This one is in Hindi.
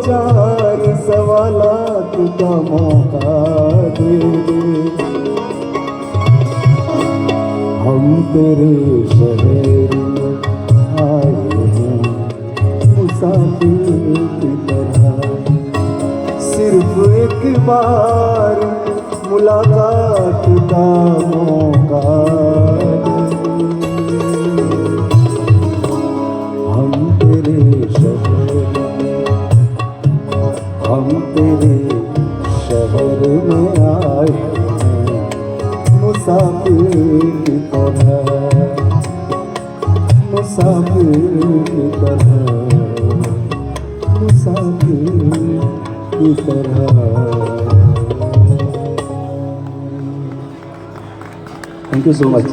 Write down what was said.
चार सवालात का मौका दे दे। हम तेरे शहर में आए हैं मुसाफिर की तरह, सिर्फ एक बार मुलाकात का मौका दे। हम तेरे शहर में आए हैं मुसाफिर की तरह, मुसाफिर की तरह, मुसाफिर की तरह। Thank you so much.